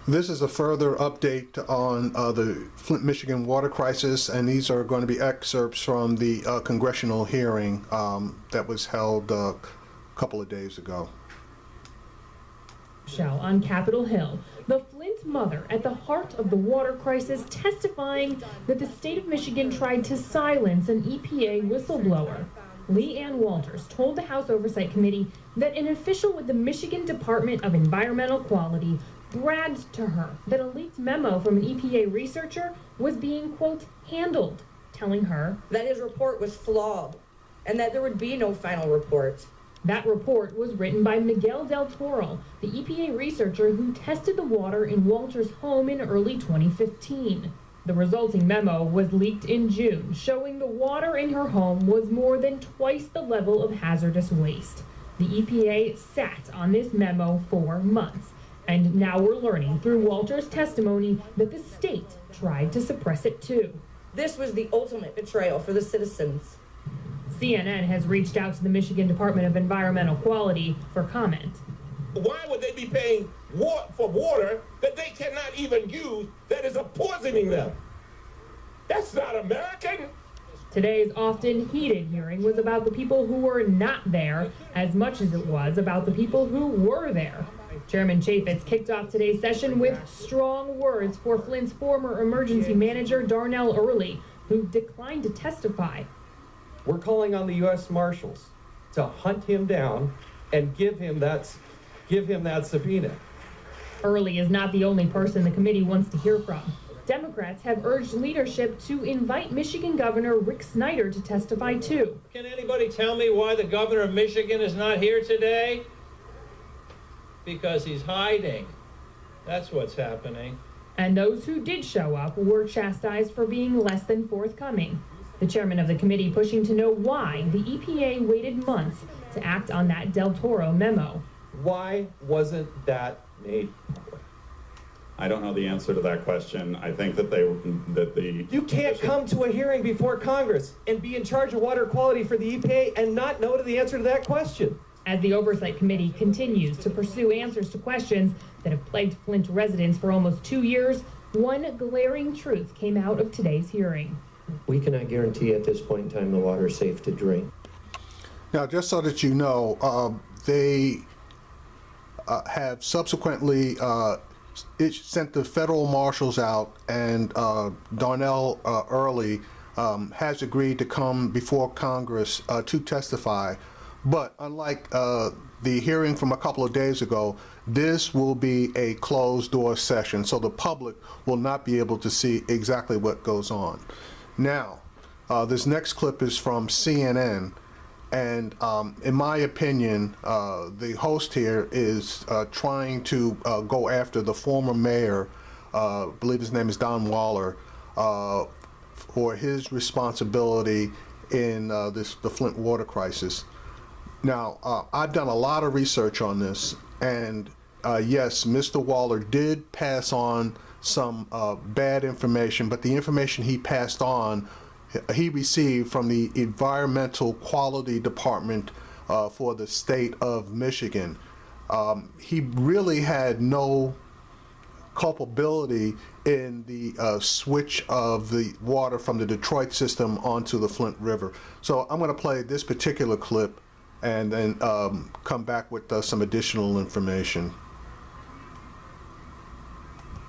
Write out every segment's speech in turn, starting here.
This is a further update on the Flint, Michigan water crisis, and these are going to be excerpts from the congressional hearing that was held a couple of days ago. On Capitol Hill, the Flint mother at the heart of the water crisis testifying that the state of Michigan tried to silence an EPA whistleblower. Leigh Ann Walters told the House Oversight Committee that an official with the Michigan Department of Environmental Quality bragged to her that a leaked memo from an EPA researcher was being, quote, handled, telling her that his report was flawed and that there would be no final report. That report was written by Miguel Del Toro, the EPA researcher who tested the water in Walters' home in early 2015. The resulting memo was leaked in June, showing the water in her home was more than twice the level of hazardous waste. The EPA sat on this memo for months, and now we're learning through Walters' testimony that the state tried to suppress it too. This was the ultimate betrayal for the citizens. CNN has reached out to the Michigan Department of Environmental Quality for comment. Why would they be paying for water that they cannot even use that is poisoning them? That's not American. Today's often heated hearing was about the people who were not there as much as it was about the people who were there. Chairman Chaffetz kicked off today's session with strong words for Flint's former emergency manager, Darnell Early, who declined to testify. We're calling on the U.S. Marshals to hunt him down and give him that subpoena. Early is not the only person the committee wants to hear from. Democrats have urged leadership to invite Michigan Governor Rick Snyder to testify too. Can anybody tell me why the governor of Michigan is not here today? Because he's hiding. That's what's happening. And those who did show up were chastised for being less than forthcoming. The chairman of the committee pushing to know why the EPA waited months to act on that Del Toro memo. Why wasn't that made public? I don't know the answer to that question. I think that You can't come to a hearing before Congress and be in charge of water quality for the EPA and not know the answer to that question. As the Oversight Committee continues to pursue answers to questions that have plagued Flint residents for almost 2 years, one glaring truth came out of today's hearing. We cannot guarantee at this point in time the water is safe to drink. Now, just so that you know, they have subsequently sent the federal marshals out, and Darnell Early has agreed to come before Congress to testify. But unlike the hearing from a couple of days ago, this will be a closed-door session, so the public will not be able to see exactly what goes on. Now, this next clip is from CNN, and in my opinion, the host here is trying to go after the former mayor, I believe his name is Don Waller, for his responsibility in the Flint water crisis. Now, I've done a lot of research on this, and yes, Mr. Waller did pass on some bad information, but the information he passed on, he received from the Environmental Quality Department for the state of Michigan. He really had no culpability in the switch of the water from the Detroit system onto the Flint River. So I'm going to play this particular clip and then come back with some additional information.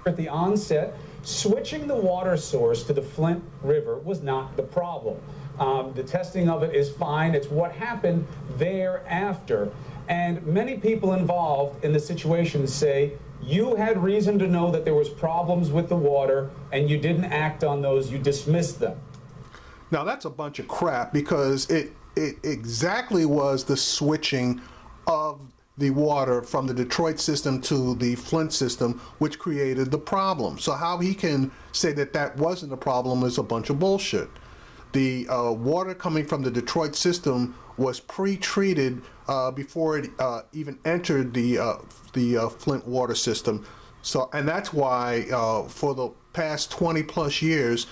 At the onset, switching the water source to the Flint River was not the problem. The testing of it is fine. It's what happened thereafter. And many people involved in the situation say, you had reason to know that there was problems with the water and you didn't act on those, you dismissed them. Now that's a bunch of crap, because it exactly was the switching of the water from the Detroit system to the Flint system which created the problem. So how he can say that that wasn't a problem is a bunch of bullshit. The water coming from the Detroit system was pre-treated before it even entered the Flint water system. So, and that's why for the past 20 plus years,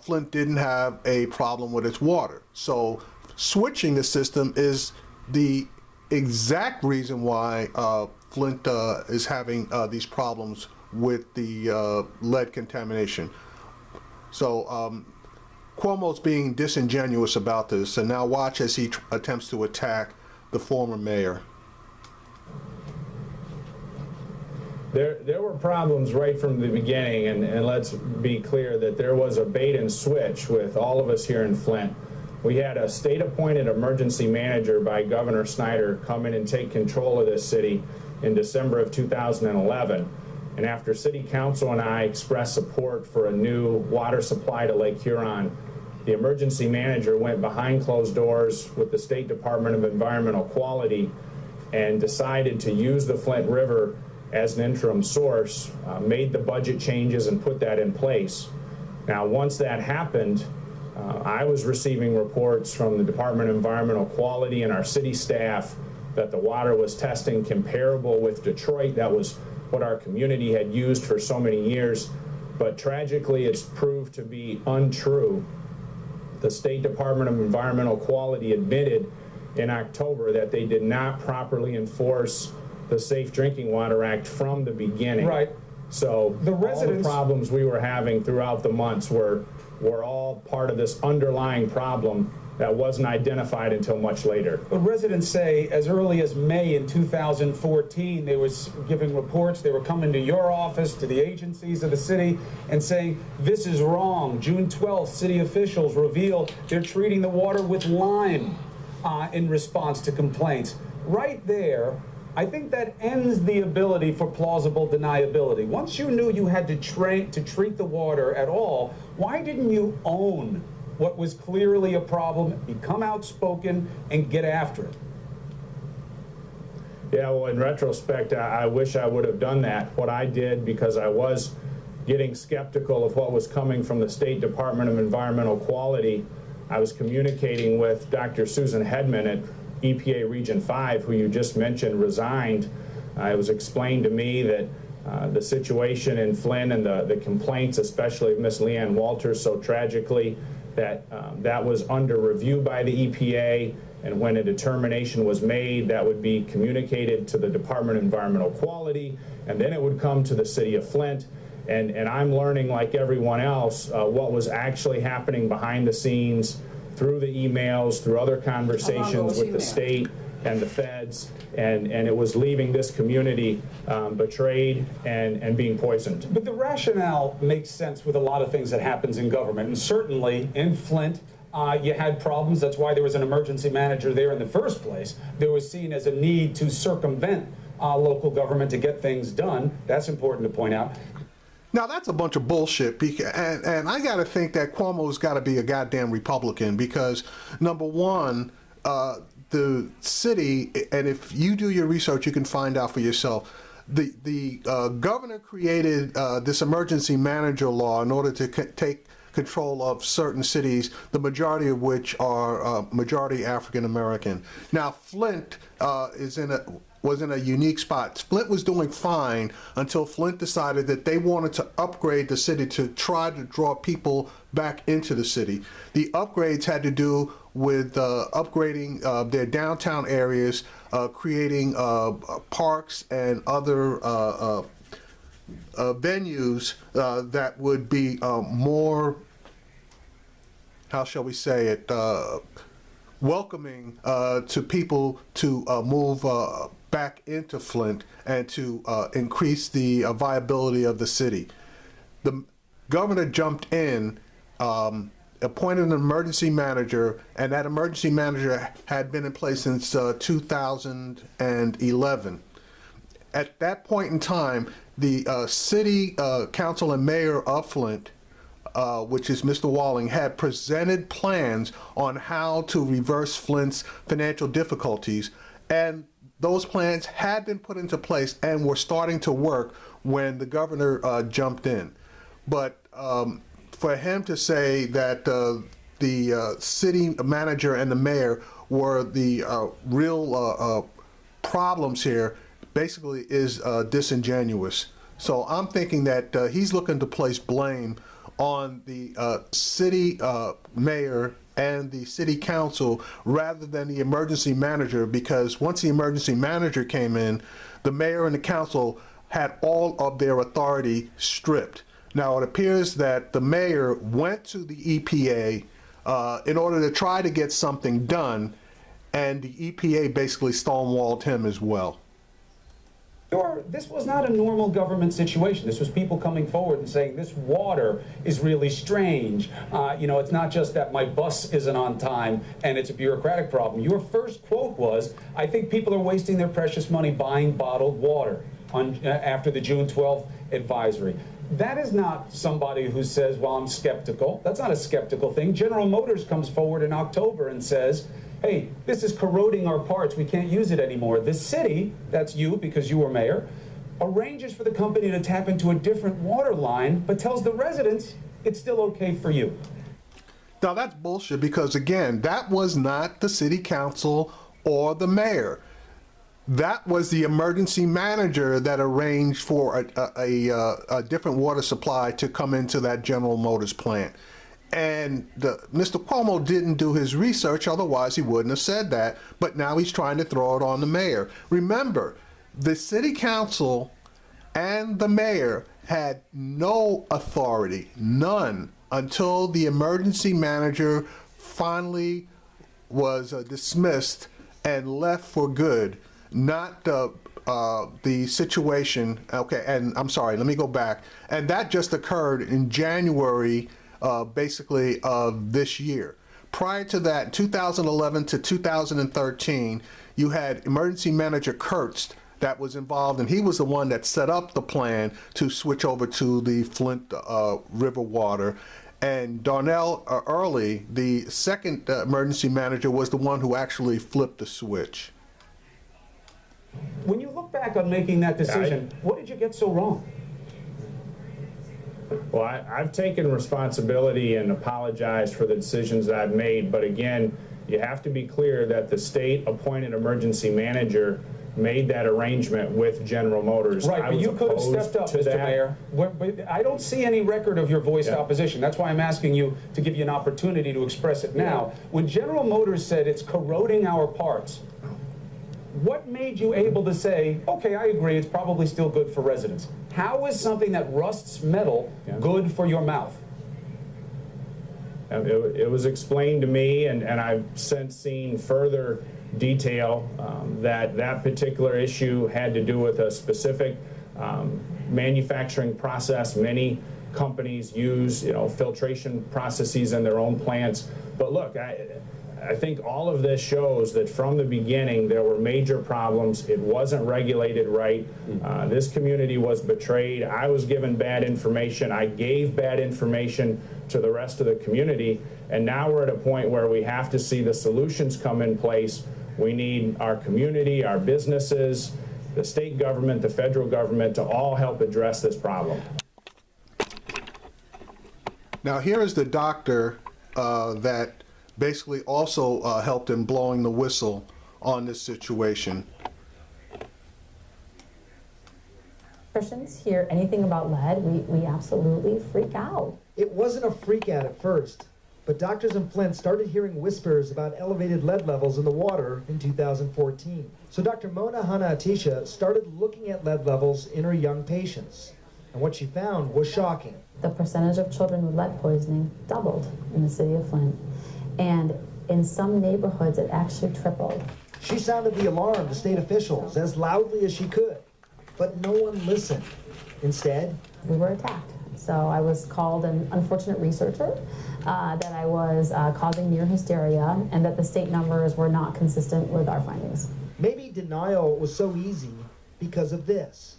Flint didn't have a problem with its water. So switching the system is the exact reason why Flint is having these problems with the lead contamination. So Cuomo's being disingenuous about this, and now watch as he attempts to attack the former mayor. There were problems right from the beginning, and let's be clear that there was a bait and switch with all of us here in Flint. We had a state-appointed emergency manager by Governor Snyder come in and take control of this city in December of 2011. And after City Council and I expressed support for a new water supply to Lake Huron, the emergency manager went behind closed doors with the State Department of Environmental Quality and decided to use the Flint River as an interim source, made the budget changes and put that in place. Now, once that happened, I was receiving reports from the Department of Environmental Quality and our city staff that the water was testing comparable with Detroit. That was what our community had used for so many years. But tragically, it's proved to be untrue. The State Department of Environmental Quality admitted in October that they did not properly enforce the Safe Drinking Water Act from the beginning. Right. So all the problems we were having throughout the months were all part of this underlying problem that wasn't identified until much later. But residents say as early as May in 2014, they were giving reports, they were coming to your office, to the agencies of the city, and saying, this is wrong. June 12th, city officials reveal they're treating the water with lime in response to complaints. Right there, I think that ends the ability for plausible deniability. Once you knew you had to treat the water at all, why didn't you own what was clearly a problem, become outspoken, and get after it? Yeah, well, in retrospect, I wish I would have done that. What I did, because I was getting skeptical of what was coming from the State Department of Environmental Quality, I was communicating with Dr. Susan Hedman at EPA Region 5, who you just mentioned, resigned. It was explained to me that the situation in Flint and the complaints, especially of Miss Leanne Walters, so tragically, that that was under review by the EPA, and when a determination was made, that would be communicated to the Department of Environmental Quality, and then it would come to the city of Flint. And I'm learning, like everyone else, what was actually happening behind the scenes through the emails, through other conversations with the state and the feds, and it was leaving this community betrayed and being poisoned. But the rationale makes sense with a lot of things that happens in government, and certainly in Flint, you had problems. That's why there was an emergency manager there in the first place. There was seen as a need to circumvent local government to get things done. That's important to point out. Now, that's a bunch of bullshit, and I got to think that Cuomo's got to be a goddamn Republican because, number one, the city, and if you do your research, you can find out for yourself, the governor created this emergency manager law in order to take control of certain cities, the majority of which are majority African American. Now, Flint was in a unique spot. Flint was doing fine until Flint decided that they wanted to upgrade the city to try to draw people back into the city. The upgrades had to do with upgrading their downtown areas, creating parks and other venues that would be more, how shall we say it, welcoming to people to move back into Flint and to increase the viability of the city. The governor jumped in, appointed an emergency manager, and that emergency manager had been in place since 2011. At that point in time, the city council and mayor of Flint, which is Mr. Walling, had presented plans on how to reverse Flint's financial difficulties, and those plans had been put into place and were starting to work when the governor jumped in. But for him to say that the city manager and the mayor were the real problems here basically is disingenuous. So I'm thinking that he's looking to place blame on the city mayor and the city council rather than the emergency manager, because once the emergency manager came in, the mayor and the council had all of their authority stripped. Now, it appears that the mayor went to the EPA in order to try to get something done, and the EPA basically stonewalled him as well. This was not a normal government situation. This was people coming forward and saying, this water is really strange. You know, it's not just that my bus isn't on time and it's a bureaucratic problem. Your first quote was, I think people are wasting their precious money buying bottled water after the June 12th advisory. That is not somebody who says, well, I'm skeptical. That's not a skeptical thing. General Motors comes forward in October and says, hey, this is corroding our parts. We can't use it anymore. The city, that's you because you were mayor, arranges for the company to tap into a different water line, but tells the residents it's still okay for you. Now, that's bullshit because, again, that was not the city council or the mayor. That was the emergency manager that arranged for a different water supply to come into that General Motors plant. And Mr. Cuomo didn't do his research, otherwise he wouldn't have said that, but now he's trying to throw it on the mayor. Remember, the city council and the mayor had no authority, none, until the emergency manager finally was dismissed and left for good. Not the situation, okay, and I'm sorry, let me go back. And that just occurred in January, basically, of this year. Prior to that, 2011 to 2013, you had emergency manager Kurtz that was involved, and he was the one that set up the plan to switch over to the Flint River water. And Darnell Early, the second emergency manager, was the one who actually flipped the switch. When you look back on making that decision, what did you get so wrong? Well, I've taken responsibility and apologized for the decisions that I've made, but again, you have to be clear that the state-appointed emergency manager made that arrangement with General Motors. Right, but you could have stepped up, Mr. Mayor. I don't see any record of your voiced opposition. That's why I'm asking you to give you an opportunity to express it now. When General Motors said it's corroding our parts, what made you able to say, okay, I agree, it's probably still good for residents? How is something that rusts metal good for your mouth? It was explained to me, and I've since seen further detail that particular issue had to do with a specific manufacturing process. Many companies use, filtration processes in their own plants. But look, I think all of this shows that from the beginning there were major problems. It wasn't regulated right. This community was betrayed. I was given bad information. I gave bad information to the rest of the community. And now we're at a point where we have to see the solutions come in place. We need our community, our businesses, the state government, the federal government to all help address this problem. Now here is the doctor that basically also helped in blowing the whistle on this situation. Christians hear anything about lead, we absolutely freak out. It wasn't a freak out at first, but doctors in Flint started hearing whispers about elevated lead levels in the water in 2014. So Dr. Mona Hanna-Attisha started looking at lead levels in her young patients. And what she found was shocking. The percentage of children with lead poisoning doubled in the city of Flint. And in some neighborhoods, it actually tripled. She sounded the alarm to state officials as loudly as she could, but no one listened. Instead, we were attacked. So I was called an unfortunate researcher, that I was causing near hysteria, and that the state numbers were not consistent with our findings. Maybe denial was so easy because of this.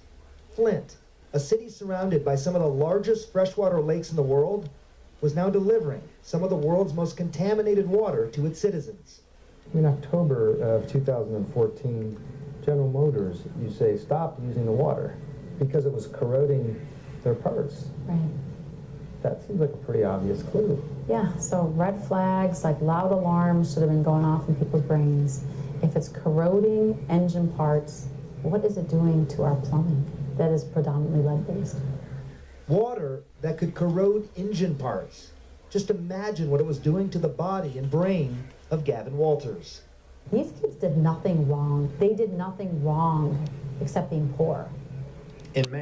Flint, a city surrounded by some of the largest freshwater lakes in the world, was now delivering some of the world's most contaminated water to its citizens. In October of 2014, General Motors, you say, stopped using the water because it was corroding their parts. Right. That seems like a pretty obvious clue. Yeah, so red flags, like loud alarms should have been going off in people's brains. If it's corroding engine parts, what is it doing to our plumbing that is predominantly lead-based? Water that could corrode engine parts. Just imagine what it was doing to the body and brain of Gavin Walters. These kids did nothing wrong. They did nothing wrong except being poor. In May.